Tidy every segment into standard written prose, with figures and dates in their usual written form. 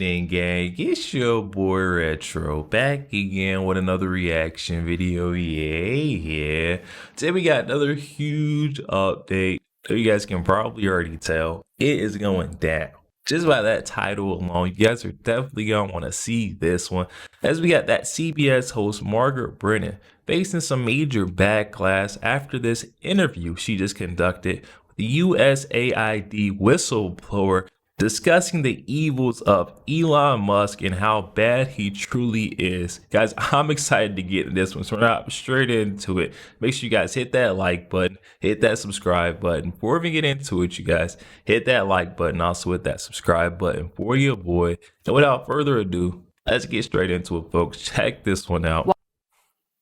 happening, gang? It's your boy Retro back again with another reaction video. Yeah. Today we got another huge update. So you guys can probably already tell it is going down. Just by that title alone, you guys are definitely gonna want to see this one. As we got that CBS host Margaret Brennan facing some major backlash after this interview she just conducted with the USAid whistleblower, discussing the evils of Elon Musk and how bad he truly is. Guys, I'm excited to get this one, so we're not straight into it. Make sure you guys hit that like button, hit that subscribe button. Before we get into it, you guys, hit that like button, also hit that subscribe button for your boy. And without further ado, let's get straight into it, folks. Check this one out.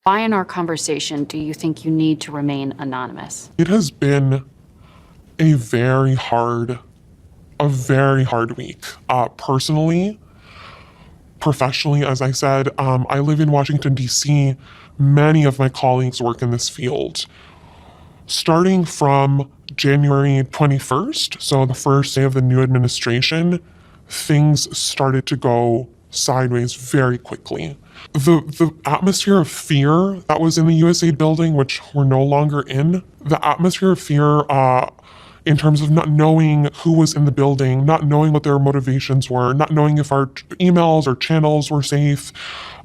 Why in our conversation do you think you need to remain anonymous? It has been a very hard week. Personally, professionally, as I said, I live in Washington, D.C. Many of my colleagues work in this field. Starting from January 21st, so the first day of the new administration, things started to go sideways very quickly. The atmosphere of fear that was in the USAid building, which we're no longer in, the atmosphere of fear in terms of not knowing who was in the building, not knowing what their motivations were, not knowing if our emails or channels were safe,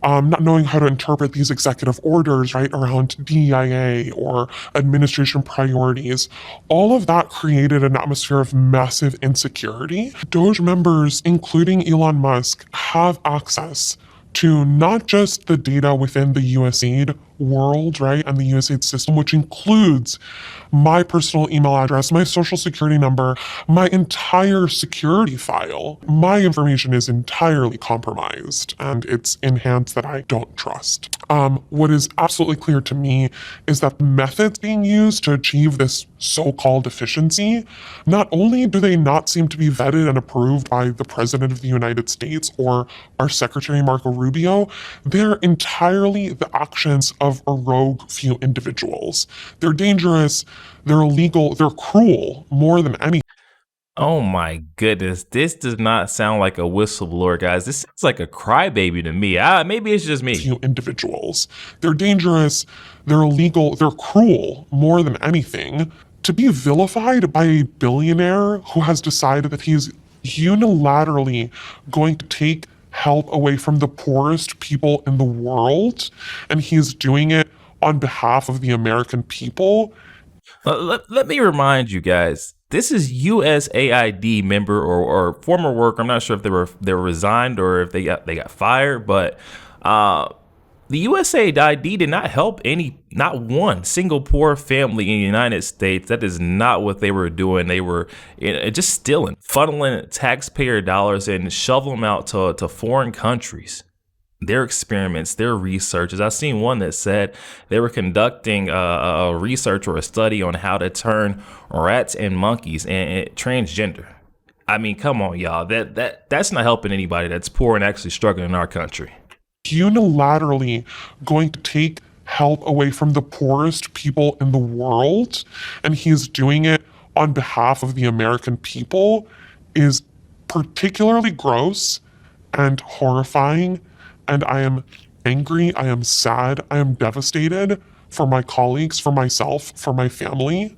not knowing how to interpret these executive orders, right, around DEIA or administration priorities. All of that created an atmosphere of massive insecurity. Doge members, including Elon Musk, have access to not just the data within the USAid world, right, and the USAid system, which includes my personal email address, my social security number, my entire security file. My information is entirely compromised, and it's in hands that I don't trust. What is absolutely clear to me is that the methods being used to achieve this so-called efficiency, not only do they not seem to be vetted and approved by the President of the United States or our Secretary Marco Rubio, they're entirely the actions of a rogue few individuals. They're dangerous, they're illegal, they're cruel more than anything. Oh my goodness, this does not sound like a whistleblower, guys. This sounds like a crybaby to me. Maybe it's just me. Few individuals. They're dangerous, they're illegal, they're cruel more than anything. To be vilified by a billionaire who has decided that he's unilaterally going to take help away from the poorest people in the world, and he's doing it on behalf of the American people. Let me remind you guys, this is USAID member or former worker. I'm not sure if they were resigned or if they got fired, but the USAID did not help not one single poor family in the United States. That is not what they were doing. They were just stealing, funneling taxpayer dollars and shoveling them out to foreign countries. Their experiments, their researches. I've seen one that said they were conducting a research or a study on how to turn rats and monkeys and transgender. I mean, come on, y'all. That's not helping anybody that's poor and actually struggling in our country. Unilaterally going to take help away from the poorest people in the world, and he's doing it on behalf of the American people, is particularly gross and horrifying. And I am angry, I am sad, I am devastated for my colleagues, for myself, for my family,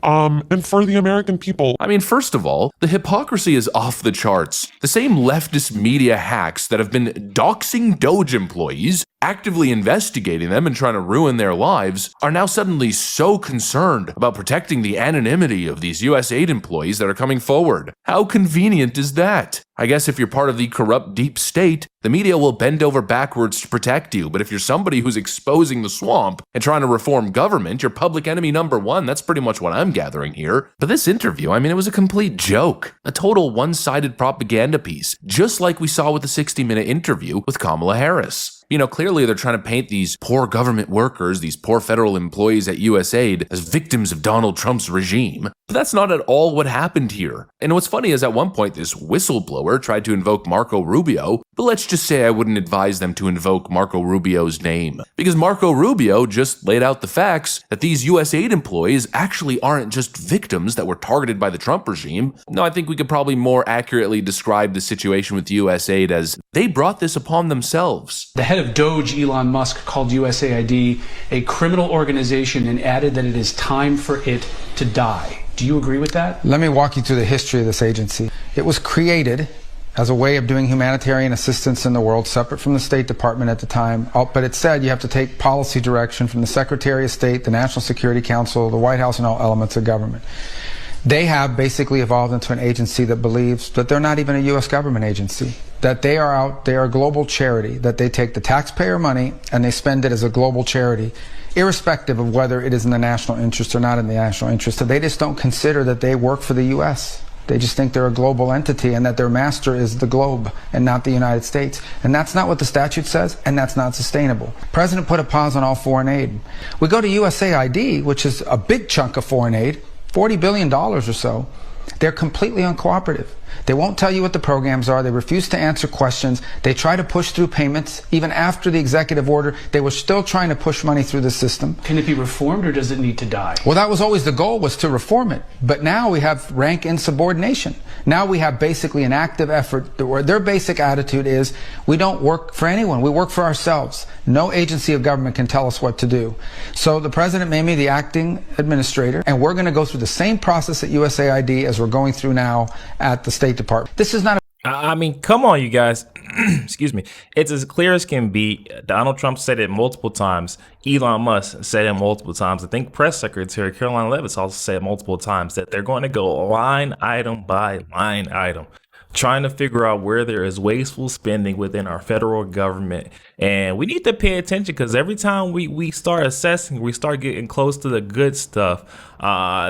and for the American people. I mean, first of all, the hypocrisy is off the charts. The same leftist media hacks that have been doxing Doge employees, actively investigating them and trying to ruin their lives, are now suddenly so concerned about protecting the anonymity of these USAid employees that are coming forward. How convenient is that? I guess if you're part of the corrupt deep state, the media will bend over backwards to protect you, but if you're somebody who's exposing the swamp and trying to reform government, you're public enemy number one. That's pretty much what I'm gathering here. But this interview, I mean, it was a complete joke. A total one-sided propaganda piece, just like we saw with the 60-minute interview with Kamala Harris. You know, clearly they're trying to paint these poor government workers, these poor federal employees at USAID as victims of Donald Trump's regime. But that's not at all what happened here. And what's funny is at one point this whistleblower tried to invoke Marco Rubio, but let's just say I wouldn't advise them to invoke Marco Rubio's name. Because Marco Rubio just laid out the facts that these USAid employees actually aren't just victims that were targeted by the Trump regime. No, I think we could probably more accurately describe the situation with USAid as they brought this upon themselves. The head of Doge, Elon Musk, called USAID a criminal organization and added that it is time for it to die. Do you agree with that? Let me walk you through the history of this agency. It was created as a way of doing humanitarian assistance in the world, separate from the State Department at the time. But it said you have to take policy direction from the Secretary of State, the National Security Council, the White House, and all elements of government. They have basically evolved into an agency that believes that they're not even a U.S. government agency, that they are a global charity, that they take the taxpayer money and they spend it as a global charity, irrespective of whether it is in the national interest or not in the national interest. So they just don't consider that they work for the U.S. They just think they're a global entity and that their master is the globe and not the United States. And that's not what the statute says, and that's not sustainable. The president put a pause on all foreign aid. We go to USAID, which is a big chunk of foreign aid, $40 billion or so. They're completely uncooperative. They won't tell you what the programs are. They refuse to answer questions. They try to push through payments. Even after the executive order, they were still trying to push money through the system. Can it be reformed or does it need to die? Well, that was always the goal, was to reform it. But now we have rank insubordination. Now we have basically an active effort where their basic attitude is, we don't work for anyone. We work for ourselves. No agency of government can tell us what to do. So the president made me the acting administrator, and we're going to go through the same process at USAID as we're going through now at the State Department. This is not I mean, come on, you guys. Excuse me. It's as clear as can be. Donald Trump said it multiple times. Elon Musk said it multiple times. I think Press Secretary Caroline Leavitt also said multiple times that they're going to go line item by line item, trying to figure out where there is wasteful spending within our federal government. And we need to pay attention, because every time we start assessing, we start getting close to the good stuff,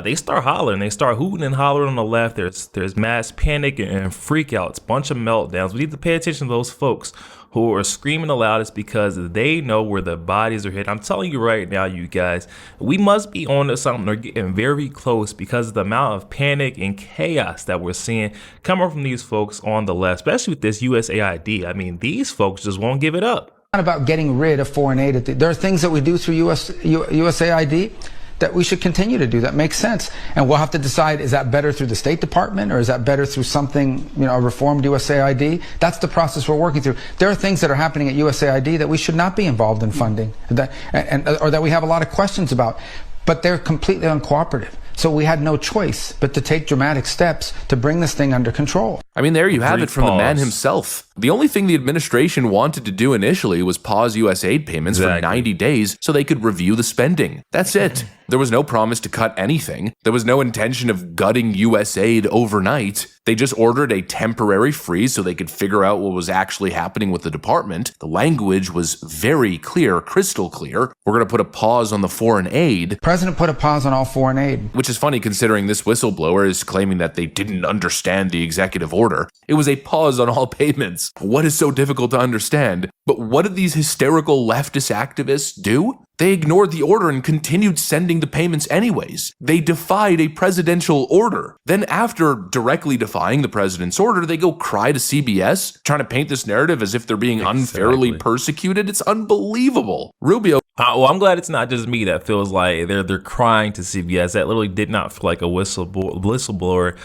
they start hollering, they start hooting and hollering on the left. There's mass panic and freak outs, bunch of meltdowns. We need to pay attention to those folks who are screaming the loudest, because they know where the bodies are hit. I'm telling you right now, you guys, we must be on to something or getting very close, because of the amount of panic and chaos that we're seeing coming from these folks on the left, especially with this USAID. I mean, these folks just won't give it up. not about getting rid of foreign aid. There are things that we do through USAID that we should continue to do. That makes sense. And we'll have to decide, is that better through the State Department, or is that better through something, a reformed USAID? That's the process we're working through. There are things that are happening at USAID that we should not be involved in funding, or that we have a lot of questions about, but they're completely uncooperative. So we had no choice but to take dramatic steps to bring this thing under control. I mean, there you have it from the man himself. The only thing the administration wanted to do initially was pause USAid payments for 90 days so they could review the spending. That's it. There was no promise to cut anything. There was no intention of gutting USAid overnight. They just ordered a temporary freeze so they could figure out what was actually happening with the department. The language was very clear, crystal clear. We're going to put a pause on the foreign aid. The president put a pause on all foreign aid. Which is funny considering this whistleblower is claiming that they didn't understand the executive order. It was a pause on all payments. What is so difficult to understand? But what did these hysterical leftist activists do? They ignored the order and continued sending the payments anyways. They defied a presidential order. Then after directly defying the president's order, they go cry to CBS, trying to paint this narrative as if they're being unfairly persecuted. It's unbelievable. Rubio. Well, I'm glad it's not just me that feels like they're crying to CBS. That literally did not feel like a whistleblower.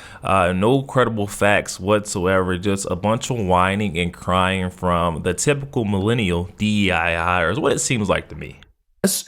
No credible facts whatsoever. Just a bunch of whining and crying from the typical millennial DEI hires, what it seems like to me.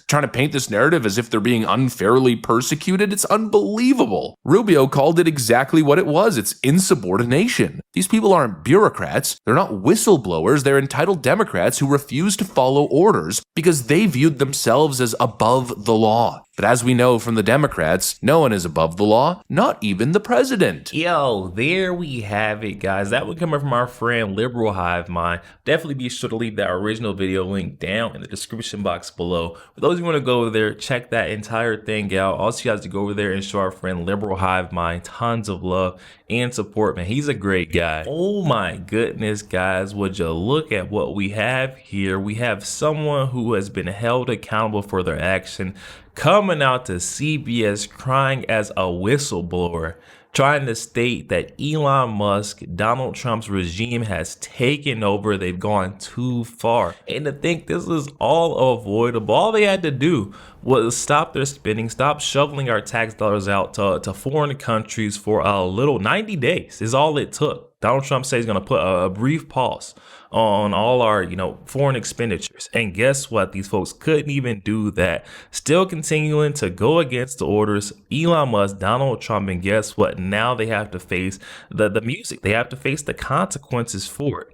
Trying to paint this narrative as if they're being unfairly persecuted. It's unbelievable. Rubio called it exactly what it was. It's insubordination. These people aren't bureaucrats. They're not whistleblowers. They're entitled Democrats who refuse to follow orders because they viewed themselves as above the law. But as we know from the Democrats, no one is above the law, not even the president. Yo, there we have it, guys. That would come from our friend Liberal Hive Mind. Definitely be sure to leave that original video link down in the description box below. For those who want to go over there, check that entire thing out. Also, you guys to go over there and show our friend Liberal Hive Mind tons of love and support, man. He's a great guy. Oh my goodness, guys. Would you look at what we have here? We have someone who has been held accountable for their action, coming out to CBS crying as a whistleblower, trying to state that Elon Musk, Donald Trump's regime has taken over. They've gone too far. And to think this is all avoidable, all they had to do was stop their spending, stop shoveling our tax dollars out to foreign countries for a little 90 days is all it took. Donald Trump says he's going to put a brief pause on all our, foreign expenditures. And guess what? These folks couldn't even do that. Still continuing to go against the orders. Elon Musk, Donald Trump, and guess what? Now they have to face the music. They have to face the consequences for it.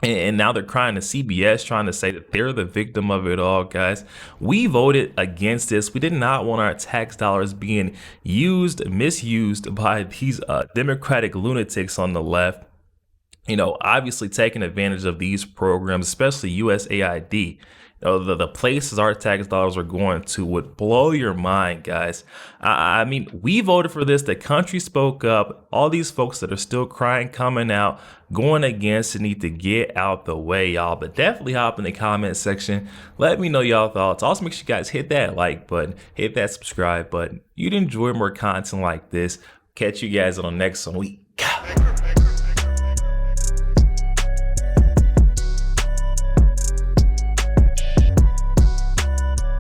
And now they're crying to CBS, trying to say that they're the victim of it all, guys. We voted against this. We did not want our tax dollars being misused by these Democratic lunatics on the left. Obviously taking advantage of these programs, especially USAID. The places our tax dollars are going to would blow your mind, guys. I mean, we voted for this. The country spoke up. All these folks that are still crying, coming out, going against it need to get out the way, y'all. But definitely hop in the comment section. Let me know y'all thoughts. Also, make sure you guys hit that like button, hit that subscribe button. You'd enjoy more content like this. Catch you guys on the next week.